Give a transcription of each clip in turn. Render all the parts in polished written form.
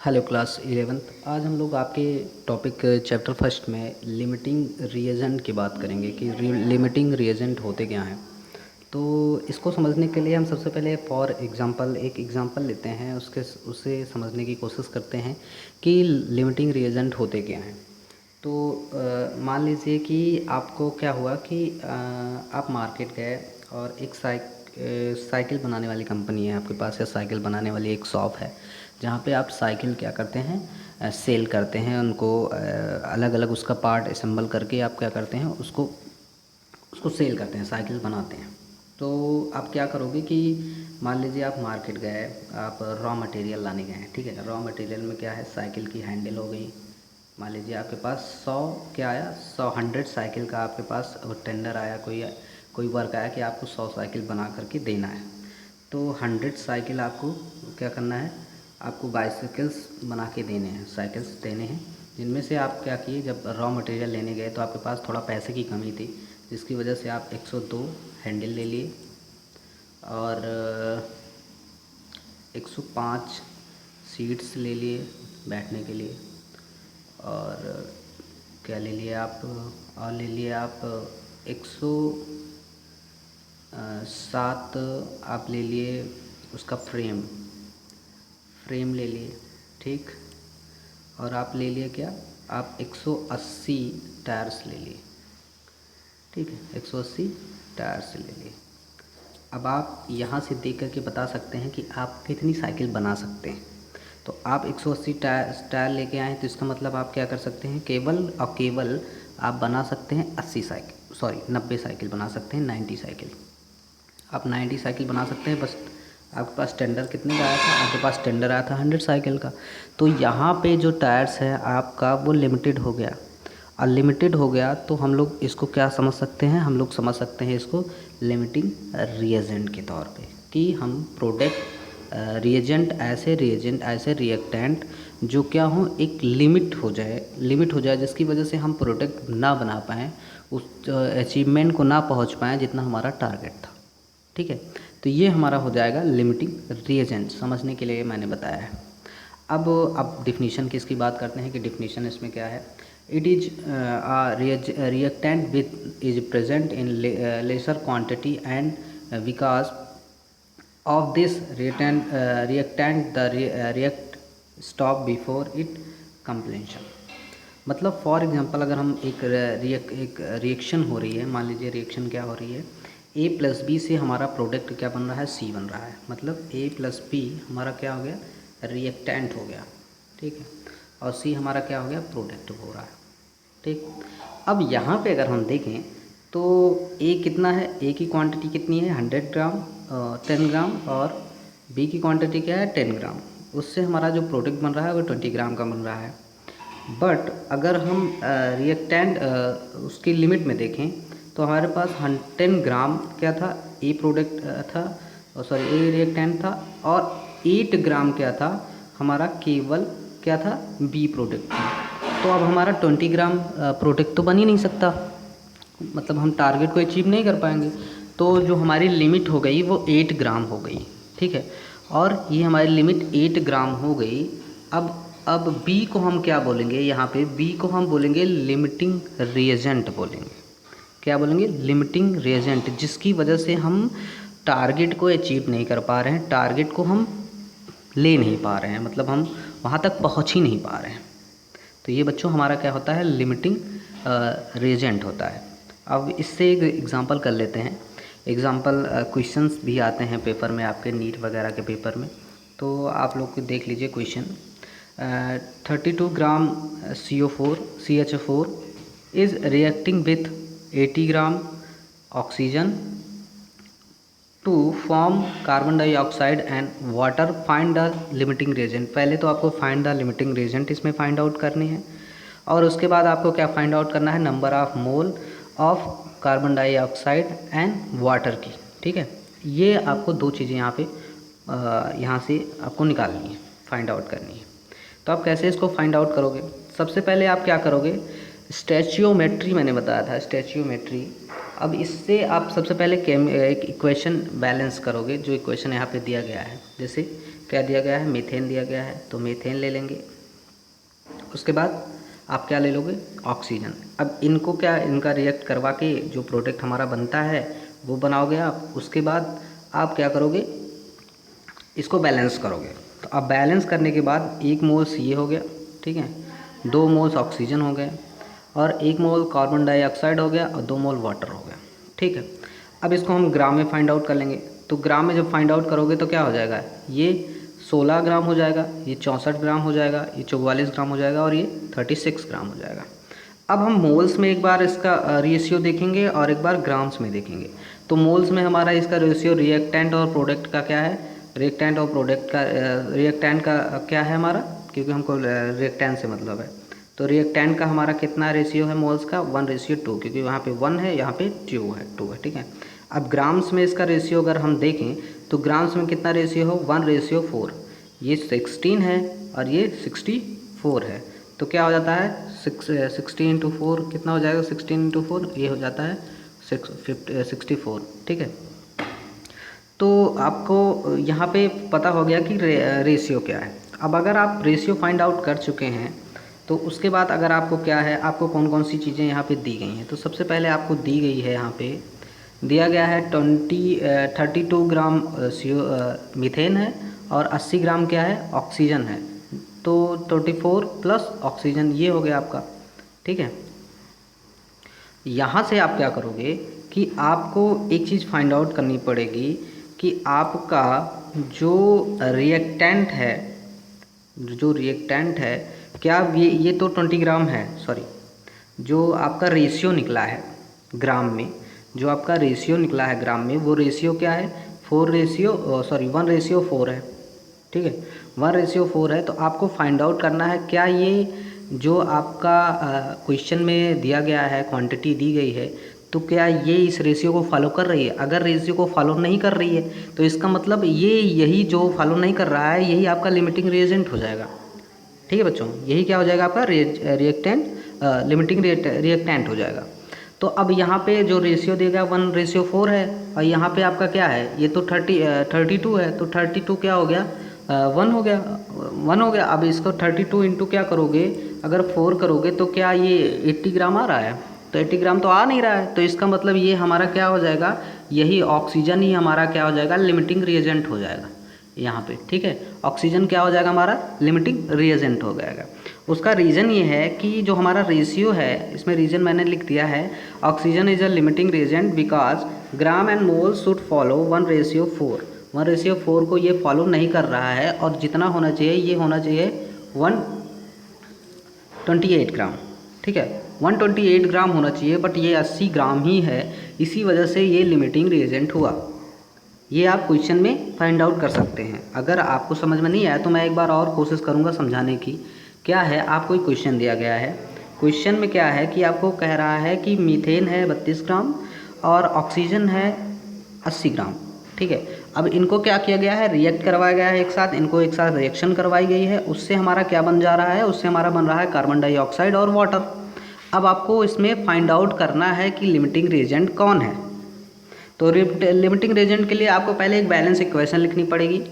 Hello class 11th। आज हम लोग आपके टॉपिक चैप्टर फर्स्ट में लिमिटिंग रिएजेंट की बात करेंगे कि लिमिटिंग रिएजेंट होते क्या हैं। तो इसको समझने के लिए हम सबसे पहले फॉर एग्जांपल एक एग्जांपल लेते हैं, उसे समझने की कोशिश करते हैं कि लिमिटिंग रिएजेंट होते क्या हैं। तो मान लीजिए कि आपको क्या हुआ कि आप मार्केट गए और एक साइकिल बनाने वाली कंपनी है आपके पास, या साइकिल बनाने वाली एक शॉप है जहाँ पे आप साइकिल क्या करते हैं, सेल करते हैं उनको, अलग अलग उसका पार्ट असेंबल करके आप क्या करते हैं, उसको उसको सेल करते हैं, साइकिल बनाते हैं। तो आप क्या करोगे कि मान लीजिए आप मार्केट गए, आप रॉ मटेरियल लाने गए हैं, ठीक है। रॉ मटेरियल में क्या है, साइकिल की हैंडल हो गई। मान लीजिए आपके पास 100 क्या आया, 100 साइकिल का आपके पास टेंडर आया, कोई वर्क आया कि आपको 100 साइकिल बना करके देना है। तो 100 साइकिल आपको क्या करना है, आपको बाइसिकल्स बना के देने हैं, साइकिल्स देने हैं, जिनमें से आप क्या किए, जब रॉ मटेरियल लेने गए तो आपके पास थोड़ा पैसे की कमी थी, जिसकी वजह से आप 102 हैंडल ले लिए और 105 सीट्स ले लिए बैठने के लिए। और क्या ले लिए आप, और ले लिए आप 107 आप ले लिए उसका फ्रेम ले लिए, ठीक। और आप ले लिए क्या, आप 180 टायर्स ले लिए, ठीक है, 180 टायर्स ले लिए। अब आप यहाँ से देख कर के बता सकते हैं कि आप कितनी साइकिल बना सकते हैं। तो आप 180 टायर लेके आए, तो इसका मतलब आप क्या कर सकते हैं, केवल और केवल आप बना सकते हैं 90 साइकिल बना सकते हैं, 90 साइकिल। आप 90 साइकिल बना सकते हैं। बस आपके पास टेंडर कितने का आया था, आपके पास टेंडर आया था 100 साइकिल का। तो यहाँ पे जो टायर्स है आपका वो लिमिटेड हो गया। अनलिमिटेड हो गया तो हम लोग इसको क्या समझ सकते हैं, हम लोग समझ सकते हैं इसको लिमिटिंग रिएजेंट के तौर पे, कि हम प्रोडक्ट रिएजेंट ऐसे रिएक्टेंट जो क्या हो, एक लिमिट हो जाए जिसकी वजह से हम प्रोडक्ट ना बना पाएँ, उस अचीवमेंट को ना पहुंच पाएँ जितना हमारा टारगेट था, ठीक है। तो ये हमारा हो जाएगा लिमिटिंग रिएजेंट, समझने के लिए मैंने बताया है। अब डिफिनीशन की इसकी बात करते हैं कि डिफिनीशन इसमें क्या है। It is reactant with is present in laser quantity and because of this reactant the react stop before it completion। मतलब फॉर एग्जांपल अगर हम एक रिएक्शन हो रही है, मान लीजिए रिएक्शन क्या हो रही है, ए प्लस बी से हमारा प्रोडक्ट क्या बन रहा है, सी बन रहा है। मतलब ए प्लस बी हमारा क्या हो गया, रिएक्टेंट हो गया, ठीक है, और सी हमारा क्या हो गया, प्रोडक्ट हो रहा है, ठीक। अब यहाँ पे अगर हम देखें तो ए कितना है, ए की क्वांटिटी कितनी है, 100 ग्राम, 10 ग्राम, और बी की क्वांटिटी क्या है, 10 ग्राम। उससे हमारा जो प्रोडक्ट बन रहा है वो 20 ग्राम का बन रहा है। बट अगर हम रिएक्टेंट उसकी लिमिट में देखें तो हमारे पास 10 ग्राम क्या था, ए प्रोडक्ट था, सॉरी ए रिएक्टेंट था, और 8 ग्राम क्या था, हमारा केवल क्या था, बी प्रोडक्ट था। तो अब हमारा 20 ग्राम प्रोडक्ट तो बन ही नहीं सकता, मतलब हम टारगेट को अचीव नहीं कर पाएंगे। तो जो हमारी लिमिट हो गई वो 8 ग्राम हो गई, ठीक है। और ये हमारी लिमिट 8 ग्राम हो गई। अब बी को हम क्या बोलेंगे, यहाँ पे बी को हम बोलेंगे लिमिटिंग रिएजेंट बोलेंगे। क्या बोलेंगे, लिमिटिंग रिएजेंट, जिसकी वजह से हम टारगेट को अचीव नहीं कर पा रहे हैं, टारगेट को हम ले नहीं पा रहे हैं, मतलब हम वहाँ तक पहुँच ही नहीं पा रहे हैं। तो ये बच्चों हमारा क्या होता है, लिमिटिंग रिएजेंट होता है। अब इससे एक एग्ज़ाम्पल कर लेते हैं। एग्ज़ाम्पल क्वेश्चंस भी आते हैं पेपर में, आपके नीट वगैरह के पेपर में। तो आप लोग को देख लीजिए question. 32 gram CH4 is reacting with 80 gram oxygen to form carbon dioxide and water, find the limiting reagent. पहले तो आपको फाइंड द लिमिटिंग रिएजेंट इसमें फाइंड आउट करनी है, और उसके बाद आपको क्या फाइंड आउट करना है, number of mole of carbon dioxide and water की, ठीक है। ये आपको दो चीज़ें यहाँ से आपको निकालनी है, फाइंड आउट करनी है। तो आप कैसे इसको फाइंड आउट करोगे, सबसे पहले आप क्या करोगे, स्टैचियोमेट्री मैंने बताया था, स्टैचियोमेट्री। अब इससे आप सबसे पहले एक इक्वेशन बैलेंस करोगे, जो इक्वेशन यहाँ पे दिया गया है। जैसे क्या दिया गया है, मीथेन दिया गया है, तो मीथेन ले लेंगे। उसके बाद आप क्या ले लोगे, ऑक्सीजन। अब इनको क्या, इनका रिएक्ट करवा के जो प्रोडक्ट हमारा बनता है वो बनाओगे आप। उसके बाद आप क्या करोगे, इसको बैलेंस करोगे। तो अब बैलेंस करने के बाद 1 मोल्स ये हो गया, ठीक है, 2 मोल्स ऑक्सीजन हो गए, और 1 मोल कार्बन डाइऑक्साइड हो गया, और 2 मोल वाटर हो गया, ठीक है। अब इसको हम ग्राम में फाइंड आउट कर लेंगे। तो ग्राम में जब फाइंड आउट करोगे तो क्या हो जाएगा, ये 16 ग्राम हो जाएगा, ये 64 ग्राम हो जाएगा, ये 44 ग्राम हो जाएगा, और ये 36 ग्राम हो जाएगा। अब हम मोल्स में एक बार इसका रेशियो देखेंगे और एक बार ग्राम्स में देखेंगे। तो मोल्स में हमारा इसका रेशियो रिएक्टेंट और प्रोडक्ट का क्या है, रिएक्टेंट और प्रोडक्ट का, रिएक्टेंट का क्या है हमारा, क्योंकि हमको रिएक्टेंट से मतलब है। तो रिएक्टेंट का हमारा कितना रेशियो है मोल्स का, 1:2, क्योंकि वहाँ पे 1 है, यहाँ पे 2 है, ठीक है। अब ग्राम्स में इसका रेशियो अगर हम देखें तो ग्राम्स में कितना रेशियो हो, 1:4। ये 16 है और ये 64 है। तो क्या हो जाता है, 60 × 4 कितना हो जाएगा, 16 × 4 ये हो जाता है 64, ठीक है। तो आपको यहाँ पे पता हो गया कि रेशियो क्या है। अब अगर आप रेशियो फाइंड आउट कर चुके हैं तो उसके बाद अगर आपको क्या है, आपको कौन कौन सी चीज़ें यहाँ पे दी गई हैं। तो सबसे पहले आपको दी गई है, यहाँ पे दिया गया है 32 ग्राम मीथेन है, और 80 ग्राम क्या है, ऑक्सीजन है। तो 24 प्लस ऑक्सीजन ये हो गया आपका, ठीक है। यहाँ से आप क्या करोगे कि आपको एक चीज़ फाइंड आउट करनी पड़ेगी कि आपका जो रिएक्टेंट है क्या, ये तो 20 ग्राम है, सॉरी, जो आपका रेशियो निकला है ग्राम में, जो आपका रेशियो निकला है ग्राम में, वो रेशियो क्या है, 1:4 है, ठीक है, 1:4 है। तो आपको फाइंड आउट करना है क्या ये जो आपका क्वेश्चन में दिया गया है, क्वांटिटी दी गई है, तो क्या ये इस रेशियो को फॉलो कर रही है। अगर रेशियो को फॉलो नहीं कर रही है तो इसका मतलब यही जो फॉलो नहीं कर रहा है यही आपका लिमिटिंग रिएजेंट हो जाएगा, ठीक है बच्चों। यही क्या हो जाएगा आपका रिएक्टेंट, लिमिटिंग रिएक्टेंट हो जाएगा। तो अब यहाँ पे जो रेशियो देगा 1:4 है, और यहाँ पे आपका क्या है, ये तो 32 है, तो 32 क्या हो गया, 1 हो गया। अब इसको 32 इंटू क्या करोगे, अगर 4 करोगे तो क्या ये 80 ग्राम आ रहा है, तो 80 ग्राम तो आ नहीं रहा है। तो इसका मतलब ये हमारा क्या हो जाएगा, यही ऑक्सीजन ही हमारा क्या हो जाएगा, लिमिटिंग रिएजेंट हो जाएगा यहाँ पे, ठीक है। ऑक्सीजन क्या हो जाएगा हमारा, लिमिटिंग रिएजेंट हो जाएगा। उसका रीज़न ये है कि जो हमारा रेशियो है, इसमें रीज़न मैंने लिख दिया है, oxygen is a limiting reagent because gram and mole should follow 1:4। 1:4 को ये फॉलो नहीं कर रहा है, और जितना होना चाहिए ये होना चाहिए 128 ग्राम, ठीक है, 128 ग्राम होना चाहिए, बट ये 80 ग्राम ही है। इसी वजह से ये लिमिटिंग रिएजेंट हुआ। ये आप क्वेश्चन में फाइंड आउट कर सकते हैं। अगर आपको समझ में नहीं आया तो मैं एक बार और कोशिश करूँगा समझाने की। क्या है, आपको एक क्वेश्चन दिया गया है। क्वेश्चन में क्या है कि आपको कह रहा है कि मीथेन है 32 ग्राम और ऑक्सीजन है 80 ग्राम, ठीक है। अब इनको क्या किया गया है, रिएक्ट करवाया गया है एक साथ, इनको एक साथ रिएक्शन करवाई गई है। उससे हमारा क्या बन जा रहा है, उससे हमारा बन रहा है कार्बन डाइऑक्साइड और वाटर। अब आपको इसमें फाइंड आउट करना है कि लिमिटिंग रिएजेंट कौन है। तो लिमिटिंग रिएजेंट के लिए आपको पहले एक बैलेंस इक्वेशन लिखनी पड़ेगी।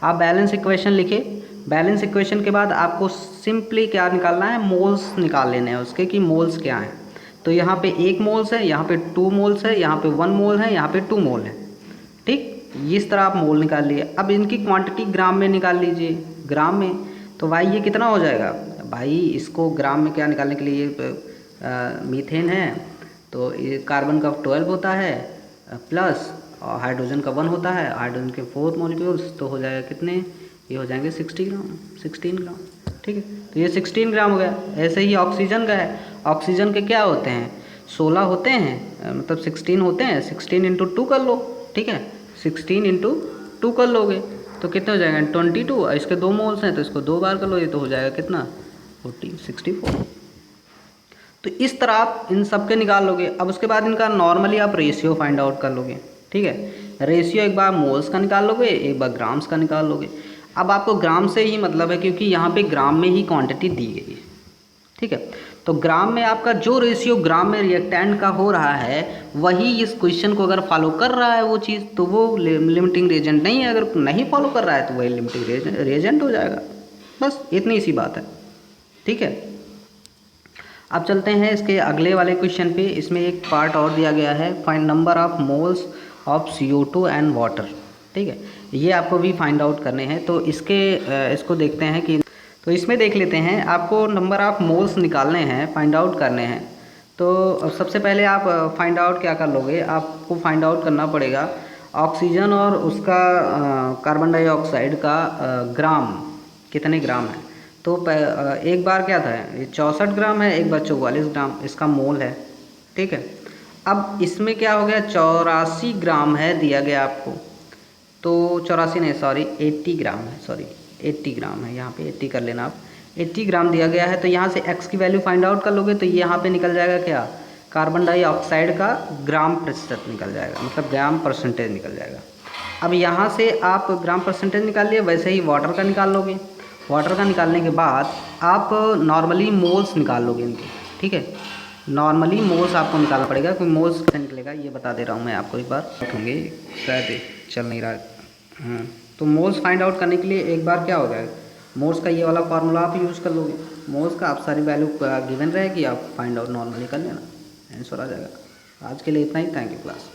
आप बैलेंस इक्वेशन लिखे, बैलेंस इक्वेशन के बाद आपको सिंपली क्या निकालना है, मोल्स निकाल लेने हैं उसके कि मोल्स क्या हैं। तो यहाँ पे 1 मोल्स है, यहाँ पे 2 मोल्स है, यहाँ पे 1 मोल है, यहाँ पे 2 मोल है, ठीक। इस तरह आप मोल निकाल लिए। अब इनकी क्वांटिटी ग्राम में निकाल लीजिए, ग्राम में। तो भाई ये कितना हो जाएगा, भाई इसको ग्राम में क्या निकालने के लिए, मीथेन है तो ये कार्बन का 12 होता है प्लस और हाइड्रोजन का 1 होता है, हाइड्रोजन के 4 मॉलिक्यूल्स, तो हो जाएगा कितने, ये हो जाएंगे 16 ग्राम, ठीक है। तो ये 16 ग्राम हो गया। ऐसे ही ऑक्सीजन का है, ऑक्सीजन के क्या होते हैं, 16 होते हैं, मतलब 16 होते हैं, 16 × 2 कर लो, ठीक है, 16 × 2 कर लोगे तो कितने हो जाएंगे 22। इसके 2 मोल्स हैं तो इसको 2 बार कर लो, ये तो हो जाएगा कितना 64। तो इस तरह आप इन सब के निकाल लोगे। अब उसके बाद इनका नॉर्मली आप रेशियो फाइंड आउट कर लोगे, ठीक है। रेशियो एक बार मोल्स का निकाल लोगे, एक बार ग्राम्स का निकाल लोगे। अब आपको ग्राम से ही मतलब है क्योंकि यहाँ पे ग्राम में ही क्वांटिटी दी गई है, ठीक है। तो ग्राम में आपका जो रेशियो ग्राम में रिएक्टेंट का हो रहा है वही इस क्वेश्चन को अगर फॉलो कर रहा है वो चीज़, तो वो लिमिटिंग रिएजेंट नहीं है। अगर नहीं फॉलो कर रहा है तो वही लिमिटिंग रिएजेंट हो जाएगा। बस इतनी सी बात है, ठीक है। अब चलते हैं इसके अगले वाले क्वेश्चन पे। इसमें एक पार्ट और दिया गया है, find number of moles of CO2 and water, ठीक है। ये आपको भी फाइंड आउट करने हैं। तो इसको देखते हैं कि, तो इसमें देख लेते हैं, आपको नंबर ऑफ मोल्स निकालने हैं, फाइंड आउट करने हैं। तो सबसे पहले आप फाइंड आउट क्या कर लोगे, आपको फाइंड आउट करना पड़ेगा ऑक्सीजन और उसका कार्बन डाइऑक्साइड का ग्राम, कितने ग्राम है। तो एक बार क्या था, ये 64 ग्राम है, एक बार 44 ग्राम इसका मोल है, ठीक है। अब इसमें क्या हो गया, 84 ग्राम है दिया गया आपको, तो 84 नहीं सॉरी 80 ग्राम है, सॉरी 80 ग्राम है, यहाँ पे 80 कर लेना आप। 80 ग्राम दिया गया है, तो यहाँ से x की वैल्यू फाइंड आउट कर लोगे तो यहाँ पे निकल जाएगा क्या, कार्बन डाइऑक्साइड का ग्राम प्रतिशत निकल जाएगा, मतलब ग्राम परसेंटेज निकल जाएगा। अब यहाँ से आप ग्राम परसेंटेज निकाल लिए, वैसे ही वाटर का निकाल लोगे। वाटर का निकालने के बाद आप नॉर्मली मोल्स निकाल लोगे इनके, ठीक है। नॉर्मली मोल्स आपको निकालना पड़ेगा, कोई मोल्स कैसे निकलेगा ये बता दे रहा हूँ मैं आपको एक बार। होंगे शायद चल नहीं रहा। तो मोल्स फाइंड आउट करने के लिए एक बार क्या हो जाएगा, मोल्स का ये वाला फार्मूला आप यूज़ कर लोगे। मोल्स का आप सारी वैल्यू गिवन रहेगी, आप फाइंड आउट नॉर्मली कर लेना, आंसर आ जाएगा। आज के लिए इतना ही, थैंक यू क्लास।